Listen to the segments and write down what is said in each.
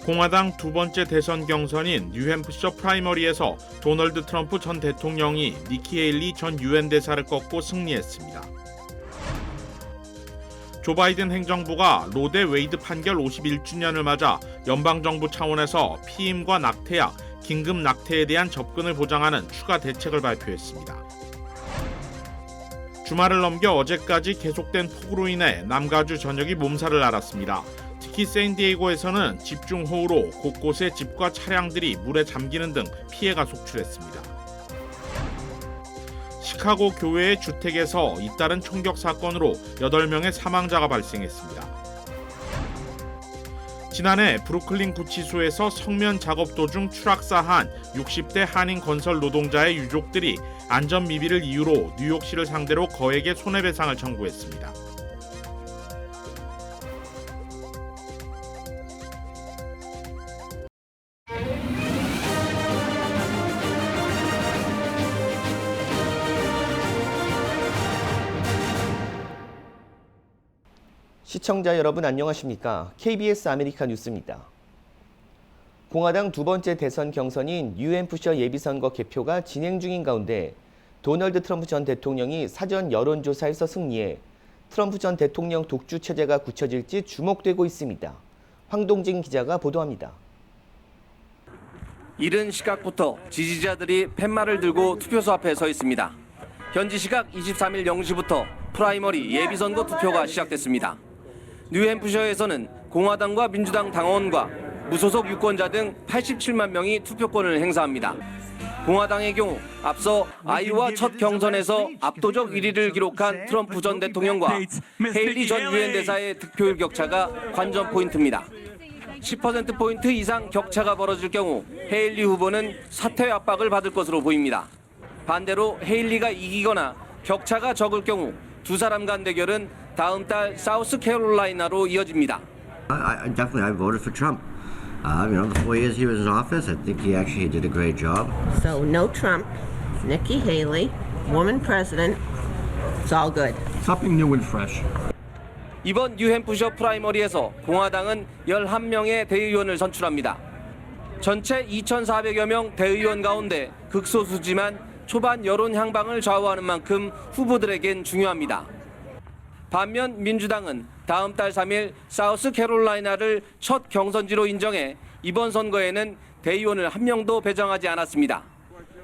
공화당 두 번째 대선 경선인 뉴햄프셔 프라이머리에서 도널드 트럼프 전 대통령이 니키 헤일리 전 유엔 대사를 꺾고 승리했습니다. 조 바이든 행정부가 로 대 웨이드 판결 51주년을 맞아 연방정부 차원에서 피임과 낙태약, 긴급 낙태에 대한 접근을 보장하는 추가 대책을 발표했습니다. 주말을 넘겨 어제까지 계속된 폭우로 인해 남가주 전역이 몸살을 앓았습니다. 특히 샌디에이고에서는 집중호우로 곳곳에 집과 차량들이 물에 잠기는 등 피해가 속출했습니다. 시카고 교회의 주택에서 잇따른 총격 사건으로 8명의 사망자가 발생했습니다. 지난해 브루클린 구치소에서 성면 작업 도중 추락사한 60대 한인 건설 노동자의 유족들이 안전 미비를 이유로 뉴욕시를 상대로 거액의 손해배상을 청구했습니다. 시청자 여러분 안녕하십니까? KBS 아메리카 뉴스입니다. 공화당 두 번째 대선 경선인 뉴햄프셔 예비선거 개표가 진행 중인 가운데 도널드 트럼프 전 대통령이 사전 여론조사에서 승리해 트럼프 전 대통령 독주 체제가 굳혀질지 주목되고 있습니다. 황동진 기자가 보도합니다. 이른 시각부터 지지자들이 팻말을 들고 투표소 앞에 서 있습니다. 현지 시각 23일 0시부터 프라이머리 예비선거 투표가 시작됐습니다. 뉴햄프셔에서는 공화당과 민주당 당원과 무소속 유권자 등 87만 명이 투표권을 행사합니다. 공화당의 경우 앞서 아이오와 첫 경선에서 압도적 1위를 기록한 트럼프 전 대통령과 헤일리 전 유엔 대사의 득표율 격차가 관전 포인트입니다. 10%포인트 이상 격차가 벌어질 경우 헤일리 후보는 사퇴 압박을 받을 것으로 보입니다. 반대로 헤일리가 이기거나 격차가 적을 경우 두 사람 간 대결은 다음 달 사우스캐롤라이나로 이어집니다. Definitely, I voted for Trump. The 4 years he was in office, I think he actually did a great job. So no Trump, Nikki Haley, woman president. It's all good. Something new and fresh. 이번 뉴햄프셔 프라이머리에서 공화당은 11명의 대의원을 선출합니다. 전체 2,400여 명 대의원 가운데 극소수지만 초반 여론 향방을 좌우하는 만큼 후보들에겐 중요합니다. 반면 민주당은 다음 달 3일 사우스캐롤라이나를 첫 경선지로 인정해 이번 선거에는 대의원을 한 명도 배정하지 않았습니다.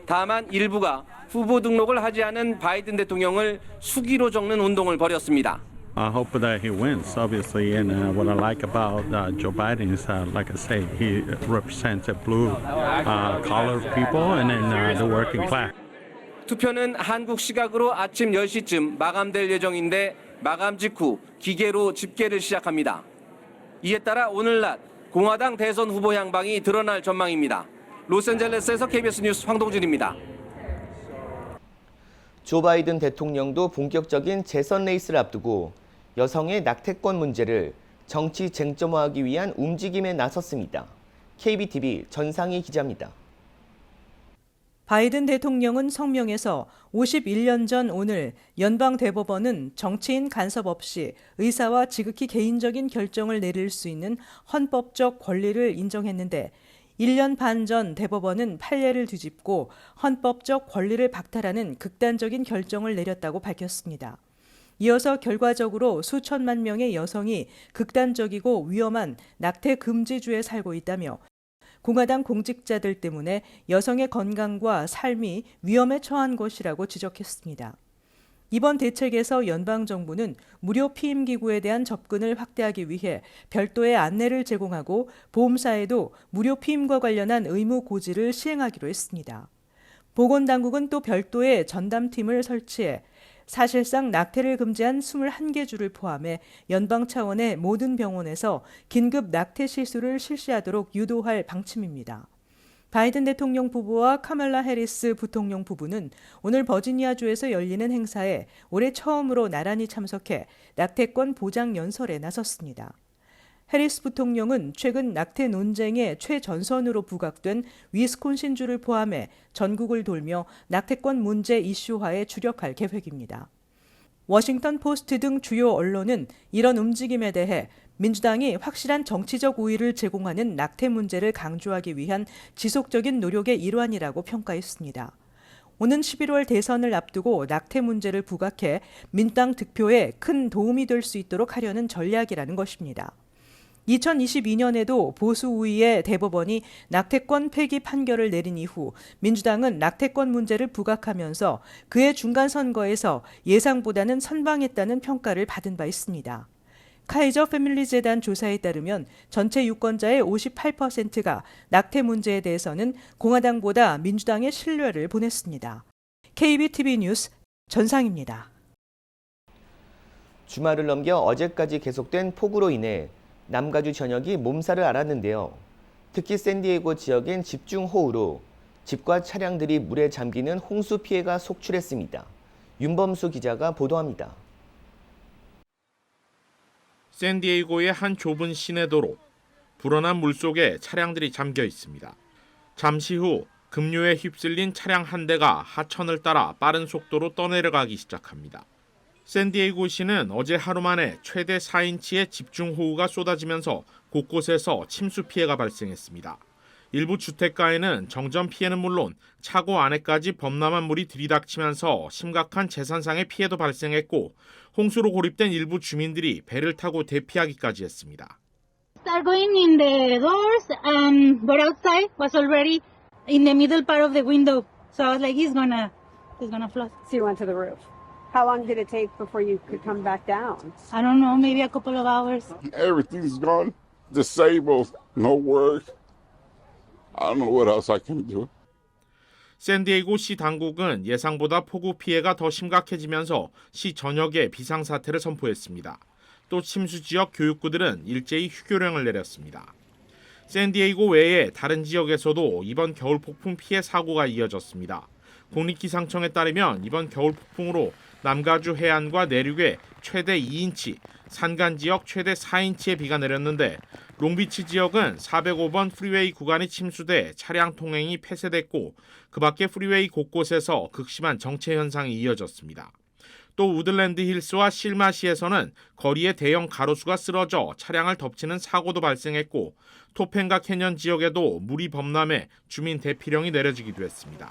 다만 일부가 후보 등록을 하지 않은 바이든 대통령을 수기로 적는 운동을 벌였습니다. I hope that he wins, obviously, and what I like about Joe Biden is, like I say, he represents a blue-collar people and then the working class. 투표는 한국 시각으로 아침 10시쯤 마감될 예정인데 마감 직후 기계로 집계를 시작합니다. 이에 따라 오늘 낮 공화당 대선 후보 향방이 드러날 전망입니다. 로스앤젤레스에서 KBS 뉴스 황동진입니다. 조 바이든 대통령도 본격적인 재선 레이스를 앞두고 여성의 낙태권 문제를 정치 쟁점화하기 위한 움직임에 나섰습니다. KBTV 전상희 기자입니다. 바이든 대통령은 성명에서 51년 전 오늘 연방대법원은 정치인 간섭 없이 의사와 지극히 개인적인 결정을 내릴 수 있는 헌법적 권리를 인정했는데 1년 반 전 대법원은 판례를 뒤집고 헌법적 권리를 박탈하는 극단적인 결정을 내렸다고 밝혔습니다. 이어서 결과적으로 수천만 명의 여성이 극단적이고 위험한 낙태 금지주에 살고 있다며 공화당 공직자들 때문에 여성의 건강과 삶이 위험에 처한 것이라고 지적했습니다. 이번 대책에서 연방정부는 무료 피임기구에 대한 접근을 확대하기 위해 별도의 안내를 제공하고 보험사에도 무료 피임과 관련한 의무 고지를 시행하기로 했습니다. 보건당국은 또 별도의 전담팀을 설치해 사실상 낙태를 금지한 21개 주를 포함해 연방 차원의 모든 병원에서 긴급 낙태 시술을 실시하도록 유도할 방침입니다. 바이든 대통령 부부와 카멀라 해리스 부통령 부부는 오늘 버지니아주에서 열리는 행사에 올해 처음으로 나란히 참석해 낙태권 보장 연설에 나섰습니다. 해리스 부통령은 최근 낙태 논쟁의 최전선으로 부각된 위스콘신주를 포함해 전국을 돌며 낙태권 문제 이슈화에 주력할 계획입니다. 워싱턴 포스트 등 주요 언론은 이런 움직임에 대해 민주당이 확실한 정치적 우위를 제공하는 낙태 문제를 강조하기 위한 지속적인 노력의 일환이라고 평가했습니다. 오는 11월 대선을 앞두고 낙태 문제를 부각해 민주당 득표에 큰 도움이 될 수 있도록 하려는 전략이라는 것입니다. 2022년에도 보수 우위의 대법원이 낙태권 폐기 판결을 내린 이후 민주당은 낙태권 문제를 부각하면서 그해 중간 선거에서 예상보다는 선방했다는 평가를 받은 바 있습니다. 카이저 패밀리 재단 조사에 따르면 전체 유권자의 58%가 낙태 문제에 대해서는 공화당보다 민주당의 신뢰를 보냈습니다. KBTV 뉴스 전상입니다. 주말을 넘겨 어제까지 계속된 폭우로 인해 남가주 전역이 몸살을 앓았는데요. 특히 샌디에이고 지역엔 집중호우로 집과 차량들이 물에 잠기는 홍수 피해가 속출했습니다. 윤범수 기자가 보도합니다. 샌디에이고의 한 좁은 시내도로, 불어난 물속에 차량들이 잠겨 있습니다. 잠시 후 급류에 휩쓸린 차량 한 대가 하천을 따라 빠른 속도로 떠내려가기 시작합니다. 샌디에이고시는 어제 하루 만에 최대 4인치의 집중호우가 쏟아지면서 곳곳에서 침수 피해가 발생했습니다. 일부 주택가에는 정전 피해는 물론 차고 안에까지 범람한 물이 들이닥치면서 심각한 재산상의 피해도 발생했고 홍수로 고립된 일부 주민들이 배를 타고 대피하기까지 했습니다. Start going in the doors but outside was already in the middle part of the window. So I was like, he's gonna flood. So you went to the roof. How long did it take before you could come back down? I don't know, maybe a couple of hours. Everything's gone. Disabled. No work. I don't know what else I can do. 샌디에이고 시 당국은 예상보다 폭우 피해가 더 심각해지면서 시 전역에 비상사태를 선포했습니다. 또 침수 지역 교육구들은 일제히 휴교령을 내렸습니다. 샌디에이고 외에 다른 지역에서도 이번 겨울 폭풍 피해 사고가 이어졌습니다. 국립기상청에 따르면 이번 겨울 폭풍으로 남가주 해안과 내륙에 최대 2인치, 산간 지역 최대 4인치의 비가 내렸는데 롱비치 지역은 405번 프리웨이 구간이 침수돼 차량 통행이 폐쇄됐고 그 밖에 프리웨이 곳곳에서 극심한 정체 현상이 이어졌습니다. 또 우드랜드 힐스와 실마시에서는 거리에 대형 가로수가 쓰러져 차량을 덮치는 사고도 발생했고 토펜가 캐년 지역에도 물이 범람해 주민 대피령이 내려지기도 했습니다.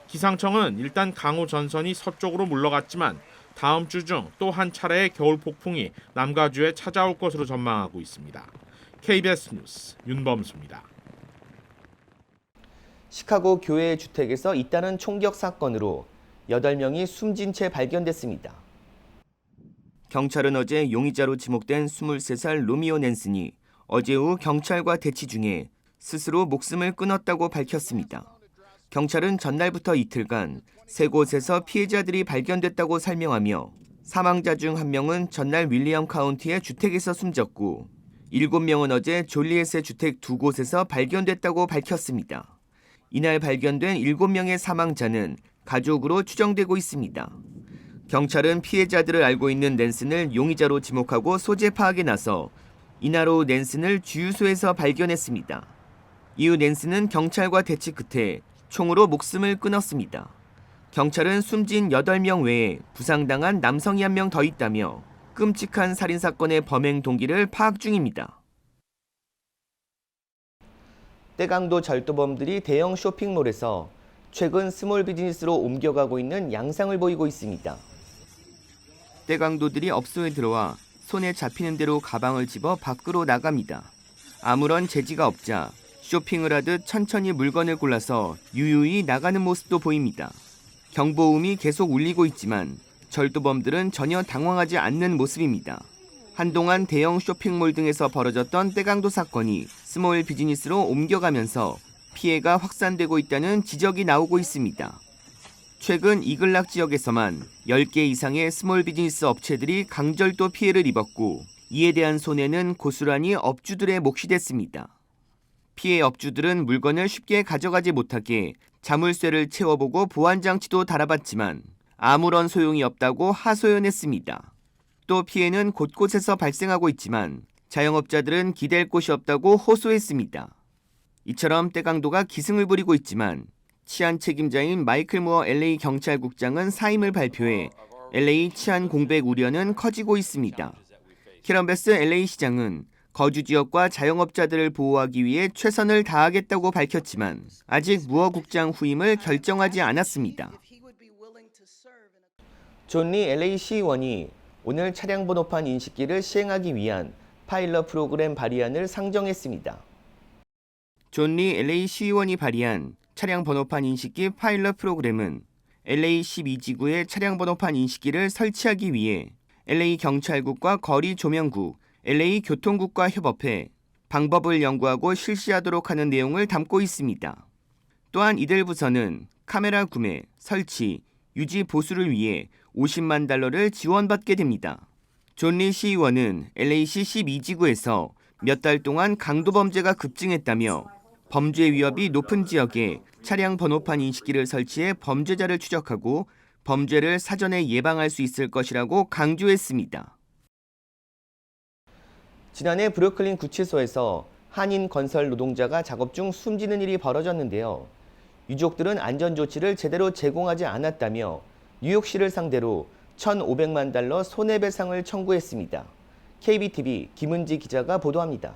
기상청은 일단 강우 전선이 서쪽으로 물러갔지만 다음 주 중 또 한 차례의 겨울 폭풍이 남가주에 찾아올 것으로 전망하고 있습니다. KBS 뉴스 윤범수입니다. 시카고 교회 주택에서 잇따른 총격 사건으로 8명이 숨진 채 발견됐습니다. 경찰은 어제 용의자로 지목된 23살 로미오 낸슨이 어제 오후 경찰과 대치 중에 스스로 목숨을 끊었다고 밝혔습니다. 경찰은 전날부터 이틀간 3곳에서 피해자들이 발견됐다고 설명하며 사망자 중 1명은 전날 윌리엄 카운티의 주택에서 숨졌고 7명은 어제 졸리엣의 주택 2곳에서 발견됐다고 밝혔습니다. 이날 발견된 7명의 사망자는 가족으로 추정되고 있습니다. 경찰은 피해자들을 알고 있는 낸슨을 용의자로 지목하고 소재 파악에 나서 이날 오후 낸슨을 주유소에서 발견했습니다. 이후 낸슨은 경찰과 대치 끝에 총으로 목숨을 끊었습니다. 경찰은 숨진 8명 외에 부상당한 남성이 1명 더 있다며 끔찍한 살인사건의 범행 동기를 파악 중입니다. 떼강도 절도범들이 대형 쇼핑몰에서 최근 스몰 비즈니스로 옮겨가고 있는 양상을 보이고 있습니다. 떼강도들이 업소에 들어와 손에 잡히는 대로 가방을 집어 밖으로 나갑니다. 아무런 제지가 없자 쇼핑을 하듯 천천히 물건을 골라서 유유히 나가는 모습도 보입니다. 경보음이 계속 울리고 있지만 절도범들은 전혀 당황하지 않는 모습입니다. 한동안 대형 쇼핑몰 등에서 벌어졌던 떼강도 사건이 스몰 비즈니스로 옮겨가면서 피해가 확산되고 있다는 지적이 나오고 있습니다. 최근 이글락 지역에서만 10개 이상의 스몰 비즈니스 업체들이 강절도 피해를 입었고 이에 대한 손해는 고스란히 업주들의 몫이 됐습니다. 피해 업주들은 물건을 쉽게 가져가지 못하게 자물쇠를 채워보고 보안장치도 달아봤지만 아무런 소용이 없다고 하소연했습니다. 또 피해는 곳곳에서 발생하고 있지만 자영업자들은 기댈 곳이 없다고 호소했습니다. 이처럼 떼강도가 기승을 부리고 있지만 치안 책임자인 마이클 무어 LA 경찰국장은 사임을 발표해 LA 치안 공백 우려는 커지고 있습니다. 캐런 베스 LA 시장은 거주 지역과 자영업자들을 보호하기 위해 최선을 다하겠다고 밝혔지만 아직 무허국장 후임을 결정하지 않았습니다. 존 리 LA 시의원이 오늘 차량 번호판 인식기를 시행하기 위한 파일럿 프로그램 발의안을 상정했습니다. 존 리 LA 시의원이 발의한 차량 번호판 인식기 파일럿 프로그램은 LA 12지구의 차량 번호판 인식기를 설치하기 위해 LA 경찰국과 거리 조명국, LA 교통국과 협업해 방법을 연구하고 실시하도록 하는 내용을 담고 있습니다. 또한 이들 부서는 카메라 구매, 설치, 유지 보수를 위해 $50만 달러를 지원받게 됩니다. 존 리 시의원은 LA시 12지구에서 몇 달 동안 강도 범죄가 급증했다며 범죄 위협이 높은 지역에 차량 번호판 인식기를 설치해 범죄자를 추적하고 범죄를 사전에 예방할 수 있을 것이라고 강조했습니다. 지난해 브루클린 구치소에서 한인 건설 노동자가 작업 중 숨지는 일이 벌어졌는데요. 유족들은 안전조치를 제대로 제공하지 않았다며 뉴욕시를 상대로 $1,500만 달러 손해배상을 청구했습니다. KBTV 김은지 기자가 보도합니다.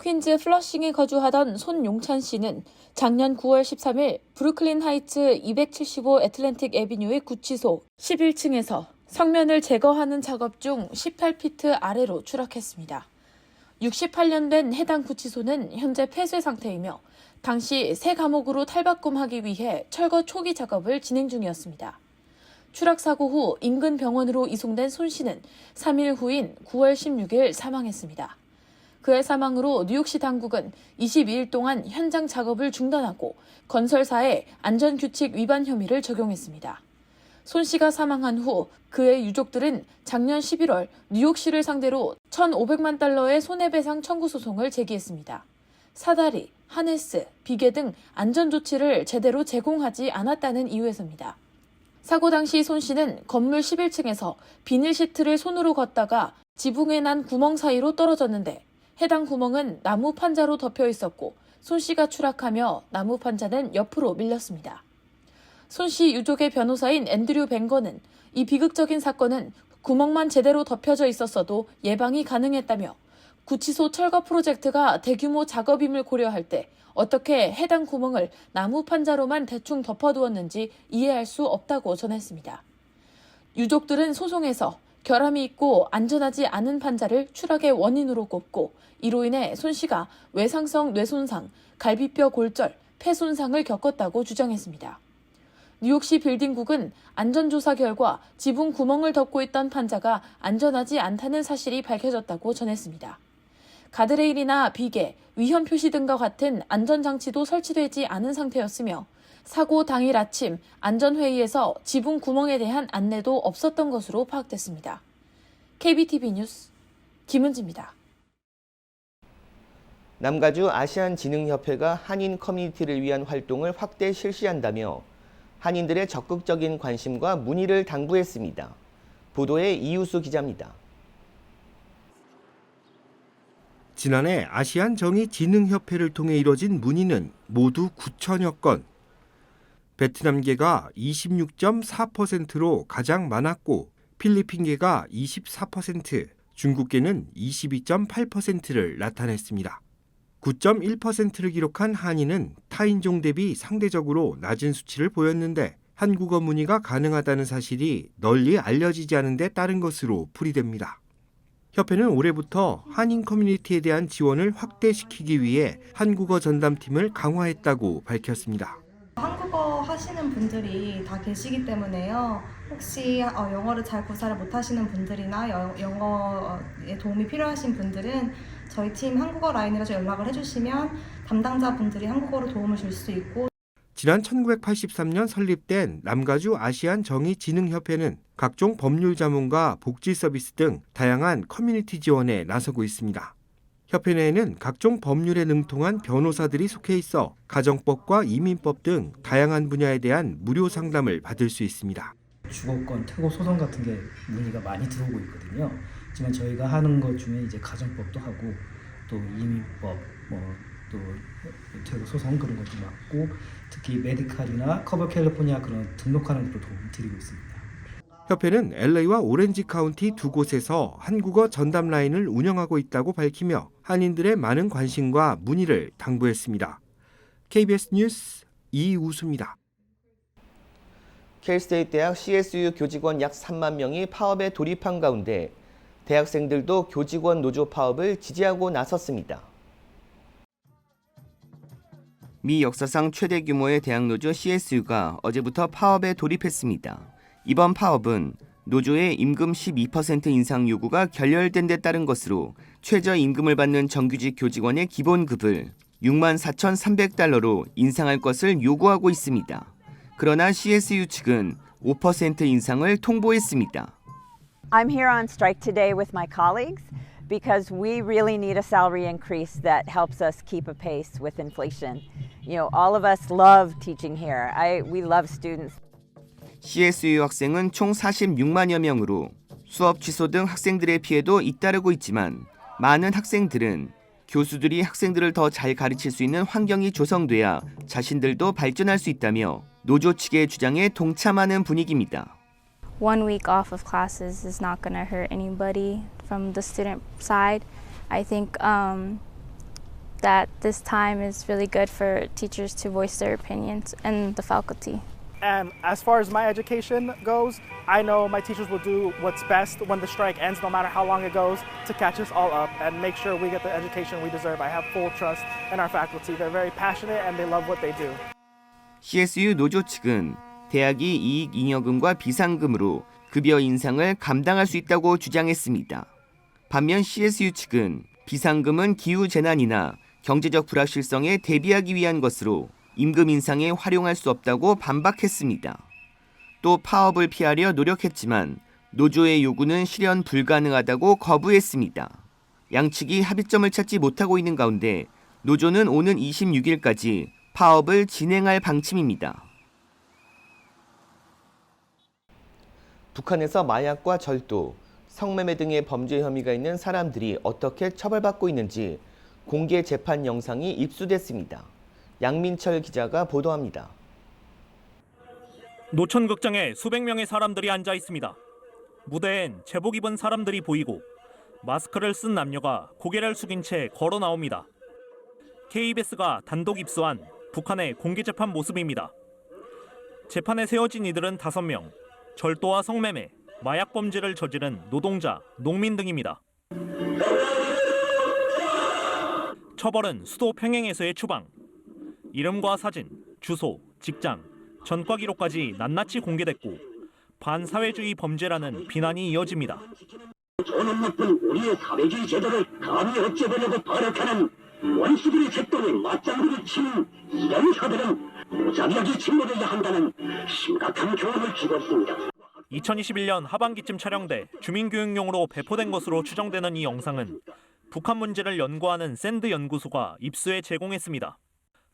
퀸즈 플러싱에 거주하던 손용찬 씨는 작년 9월 13일 브루클린 하이츠 275 애틀랜틱 애비뉴의 구치소 11층에서 성면을 제거하는 작업 중 18피트 아래로 추락했습니다. 68년 된 해당 구치소는 현재 폐쇄 상태이며 당시 새 감옥으로 탈바꿈하기 위해 철거 초기 작업을 진행 중이었습니다. 추락 사고 후 인근 병원으로 이송된 손 씨는 3일 후인 9월 16일 사망했습니다. 그의 사망으로 뉴욕시 당국은 22일 동안 현장 작업을 중단하고 건설사에 안전규칙 위반 혐의를 적용했습니다. 손 씨가 사망한 후 그의 유족들은 작년 11월 뉴욕시를 상대로 $1,500만 달러의 손해배상 청구 소송을 제기했습니다. 사다리, 하네스, 비계 등 안전조치를 제대로 제공하지 않았다는 이유에서입니다. 사고 당시 손 씨는 건물 11층에서 비닐 시트를 손으로 걷다가 지붕에 난 구멍 사이로 떨어졌는데 해당 구멍은 나무 판자로 덮여 있었고 손 씨가 추락하며 나무 판자는 옆으로 밀렸습니다. 손 씨 유족의 변호사인 앤드류 벵거는 이 비극적인 사건은 구멍만 제대로 덮여져 있었어도 예방이 가능했다며 구치소 철거 프로젝트가 대규모 작업임을 고려할 때 어떻게 해당 구멍을 나무 판자로만 대충 덮어두었는지 이해할 수 없다고 전했습니다. 유족들은 소송에서 결함이 있고 안전하지 않은 판자를 추락의 원인으로 꼽고 이로 인해 손 씨가 외상성 뇌손상, 갈비뼈 골절, 폐 손상을 겪었다고 주장했습니다. 뉴욕시 빌딩국은 안전조사 결과 지붕 구멍을 덮고 있던 판자가 안전하지 않다는 사실이 밝혀졌다고 전했습니다. 가드레일이나 비계, 위험 표시 등과 같은 안전장치도 설치되지 않은 상태였으며 사고 당일 아침 안전회의에서 지붕 구멍에 대한 안내도 없었던 것으로 파악됐습니다. KBTV 뉴스 김은지입니다. 남가주 아시안진흥협회가 한인 커뮤니티를 위한 활동을 확대 실시한다며 한인들의 적극적인 관심과 문의를 당부했습니다. 보도에 이우수 기자입니다. 지난해 아시안정의진흥협회를 통해 이뤄진 문의는 모두 9천여 건. 베트남계가 26.4%로 가장 많았고 필리핀계가 24%, 중국계는 22.8%를 나타냈습니다. 9.1%를 기록한 한인은 타인종 대비 상대적으로 낮은 수치를 보였는데 한국어 문의가 가능하다는 사실이 널리 알려지지 않은 데 따른 것으로 풀이됩니다. 협회는 올해부터 한인 커뮤니티에 대한 지원을 확대시키기 위해 한국어 전담팀을 강화했다고 밝혔습니다. 한국어 하시는 분들이 다 계시기 때문에요. 혹시 영어를 잘 구사를 못하시는 분들이나 영어에 도움이 필요하신 분들은 저희 팀 한국어 라인으로 연락을 해주시면 담당자분들이 한국어로 도움을 줄 수 있고 지난 1983년 설립된 남가주 아시안정의진흥협회는 각종 법률 자문과 복지 서비스 등 다양한 커뮤니티 지원에 나서고 있습니다. 협회 내에는 각종 법률에 능통한 변호사들이 속해 있어 가정법과 이민법 등 다양한 분야에 대한 무료 상담을 받을 수 있습니다. 주거권 퇴거 소송 같은 게 문의가 많이 들어오고 있거든요. 하지만 저희가 하는 것 중에 이제 가정법도 하고 또 이민법, 또 퇴거 소송 그런 것도 맡고 특히 메디칼이나 커버 캘리포니아 그런 등록하는 것도 도움 드리고 있습니다. 협회는 LA와 오렌지 카운티 두 곳에서 한국어 전담 라인을 운영하고 있다고 밝히며 한인들의 많은 관심과 문의를 당부했습니다. KBS 뉴스 이우수입니다. 캘스테이트 대학 CSU 교직원 약 3만 명이 파업에 돌입한 가운데 대학생들도 교직원 노조 파업을 지지하고 나섰습니다. 미 역사상 최대 규모의 대학 노조 CSU가 어제부터 파업에 돌입했습니다. 이번 파업은 노조의 임금 12% 인상 요구가 결렬된 데 따른 것으로 최저임금을 받는 정규직 교직원의 기본급을 64,300달러로 인상할 것을 요구하고 있습니다. 그러나 CSU 측은 5% 인상을 통보했습니다. I'm here on strike today with my colleagues because we really need a salary increase that helps us keep a pace with inflation. You know, all of us love teaching here. We love students. CSU 학생은 총 46만여 명으로 수업 취소 등 학생들의 피해도 잇따르고 있지만 많은 학생들은 교수들이 학생들을 더 잘 가르칠 수 있는 환경이 조성돼야 자신들도 발전할 수 있다며 노조 측의 주장에 동참하는 분위기입니다. One week off of classes is not going to hurt anybody from the student side. I think that this time is really good for teachers to voice their opinions and the faculty. And as far as my education goes, I know my teachers will do what's best when the strike ends, no matter how long it goes, to catch us all up and make sure we get the education we deserve. I have full trust in our faculty. They're very passionate and they love what they do. CSU 노조 측은 대학이 이익잉여금과 비상금으로 급여 인상을 감당할 수 있다고 주장했습니다. 반면 CSU 측은 비상금은 기후재난이나 경제적 불확실성에 대비하기 위한 것으로 임금 인상에 활용할 수 없다고 반박했습니다. 또 파업을 피하려 노력했지만 노조의 요구는 실현 불가능하다고 거부했습니다. 양측이 합의점을 찾지 못하고 있는 가운데 노조는 오는 26일까지 파업을 진행할 방침입니다. 북한에서 마약과 절도, 성매매 등의 범죄 혐의가 있는 사람들이 어떻게 처벌받고 있는지 공개 재판 영상이 입수됐습니다. 양민철 기자가 보도합니다. 노천극장에 수백 명의 사람들이 앉아 있습니다. 무대엔 제복 입은 사람들이 보이고 마스크를 쓴 남녀가 고개를 숙인 채 걸어 나옵니다. KBS가 단독 입수한 북한의 공개 재판 모습입니다. 재판에 세워진 이들은 5명, 절도와 성매매, 마약 범죄를 저지른 노동자, 농민 등입니다. 처벌은 수도 평양에서의 추방. 이름과 사진, 주소, 직장, 전과 기록까지 낱낱이 공개됐고 반사회주의 범죄라는 비난이 이어집니다. 저는 높은 우리의 사회주의 제도를 감히 어째보려고 발악하는 원수들의 쇳덩에 맞장구를 치는 이런 혀들은 무자비하게 짓무려야 한다는 심각한 교훈을 주고 있습니다. 2021년 하반기쯤 촬영돼 주민교육용으로 배포된 것으로 추정되는 이 영상은 북한 문제를 연구하는 샌드 연구소가 입수해 제공했습니다.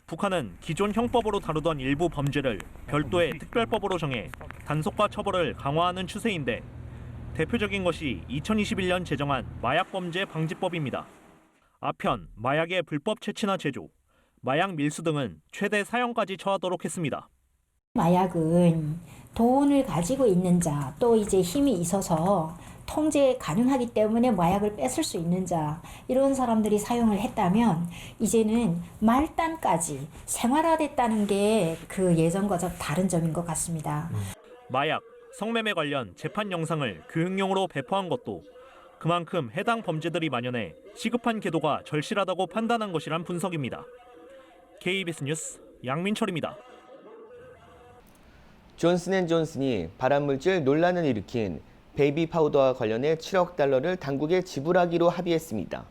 북한은 기존 형법으로 다루던 일부 범죄를 별도의 특별법으로 정해 단속과 처벌을 강화하는 추세인데 대표적인 것이 2021년 제정한 마약범죄 방지법입니다. 아편, 마약의 불법 채취나 제조, 마약 밀수 등은 최대 사형까지 처하도록 했습니다. 마약은 돈을 가지고 있는 자, 또 이제 힘이 있어서 통제 가능하기 때문에 마약을 뺏을 수 있는 자, 이런 사람들이 사용을 했다면 이제는 말단까지 생활화됐다는 게 그 예전과 좀 다른 점인 것 같습니다. 마약, 성매매 관련 재판 영상을 교육용으로 배포한 것도 그만큼 해당 범죄들이 만연해 시급한 계도가 절실하다고 판단한 것이란 분석입니다. KBS 뉴스 양민철입니다. 존슨앤존슨이 발암물질 논란을 일으킨 베이비 파우더와 관련해 7억 달러를 당국에 지불하기로 합의했습니다.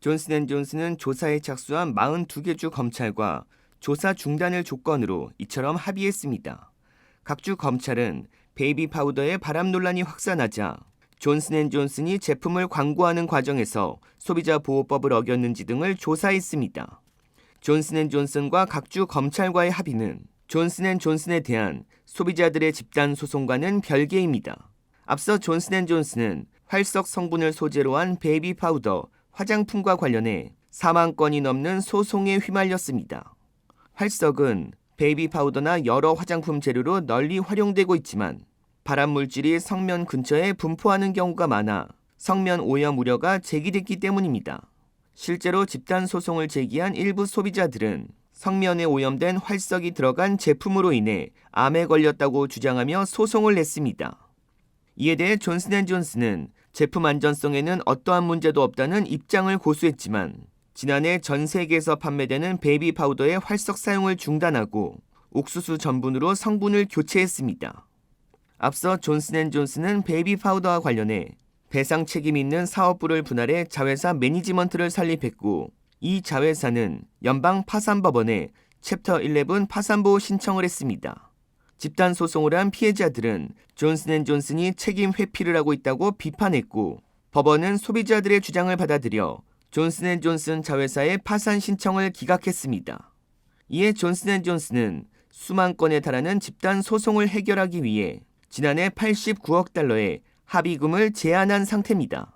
존슨앤존슨은 조사에 착수한 42개 주 검찰과 조사 중단을 조건으로 이처럼 합의했습니다. 각 주 검찰은 베이비 파우더의 발암 논란이 확산하자 존슨앤존슨이 제품을 광고하는 과정에서 소비자 보호법을 어겼는지 등을 조사했습니다. 존슨앤존슨과 각 주 검찰과의 합의는 존슨앤존슨에 대한 소비자들의 집단 소송과는 별개입니다. 앞서 존슨앤존슨은 활석 성분을 소재로 한 베이비 파우더, 화장품과 관련해 4만 건이 넘는 소송에 휘말렸습니다. 활석은 베이비 파우더나 여러 화장품 재료로 널리 활용되고 있지만 발암 물질이 성면 근처에 분포하는 경우가 많아 성면 오염 우려가 제기됐기 때문입니다. 실제로 집단 소송을 제기한 일부 소비자들은 성면에 오염된 활석이 들어간 제품으로 인해 암에 걸렸다고 주장하며 소송을 냈습니다. 이에 대해 존슨앤존슨은 제품 안전성에는 어떠한 문제도 없다는 입장을 고수했지만 지난해 전 세계에서 판매되는 베이비 파우더의 활석 사용을 중단하고 옥수수 전분으로 성분을 교체했습니다. 앞서 존슨앤존슨은 베이비 파우더와 관련해 배상 책임 있는 사업부를 분할해 자회사 매니지먼트를 설립했고 이 자회사는 연방 파산법원에 챕터 11 파산보호 신청을 했습니다. 집단 소송을 한 피해자들은 존슨앤존슨이 책임 회피를 하고 있다고 비판했고 법원은 소비자들의 주장을 받아들여 존슨앤존슨 자회사의 파산 신청을 기각했습니다. 이에 존슨앤존슨은 수만 건에 달하는 집단 소송을 해결하기 위해 지난해 89억 달러의 합의금을 제안한 상태입니다.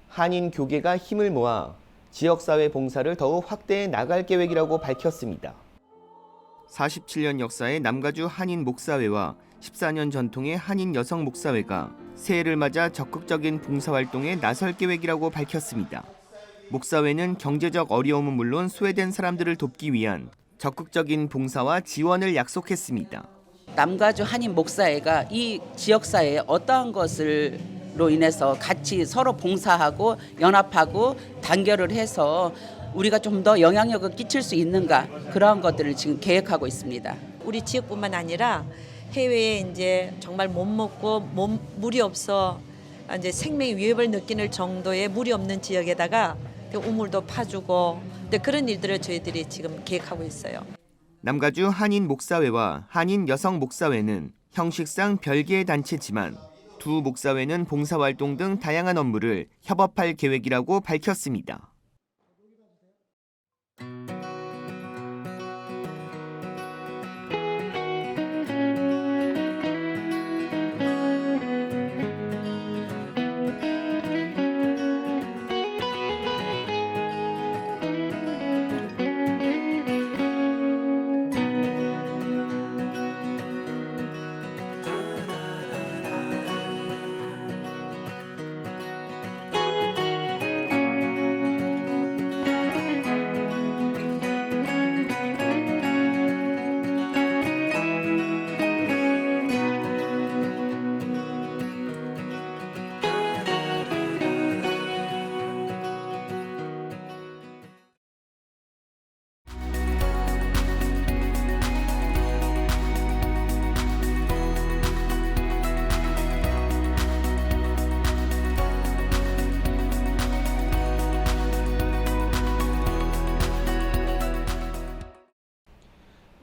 한인 교계가 힘을 모아 지역사회 봉사를 더욱 확대해 나갈 계획이라고 밝혔습니다. 47년 역사의 남가주 한인 목사회와 14년 전통의 한인 여성 목사회가 새해를 맞아 적극적인 봉사활동에 나설 계획이라고 밝혔습니다. 목사회는 경제적 어려움은 물론 소외된 사람들을 돕기 위한 적극적인 봉사와 지원을 약속했습니다. 남가주 한인 목사회가 이 지역사회에 어떠한 것으로 인해서 같이 서로 봉사하고 연합하고 단결을 해서 우리가 좀 더 영향력을 끼칠 수 있는가 그러한 것들을 지금 계획하고 있습니다. 우리 지역뿐만 아니라 해외에 이제 정말 못 먹고 물이 없어 이제 생명 위협을 느끼는 정도의 물이 없는 지역에다가 우물도 파주고 그런 일들을 저희들이 지금 계획하고 있어요. 남가주 한인 목사회와 한인 여성 목사회는 형식상 별개의 단체지만 두 목사회는 봉사활동 등 다양한 업무를 협업할 계획이라고 밝혔습니다.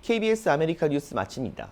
KBS 아메리카 뉴스 마칩니다.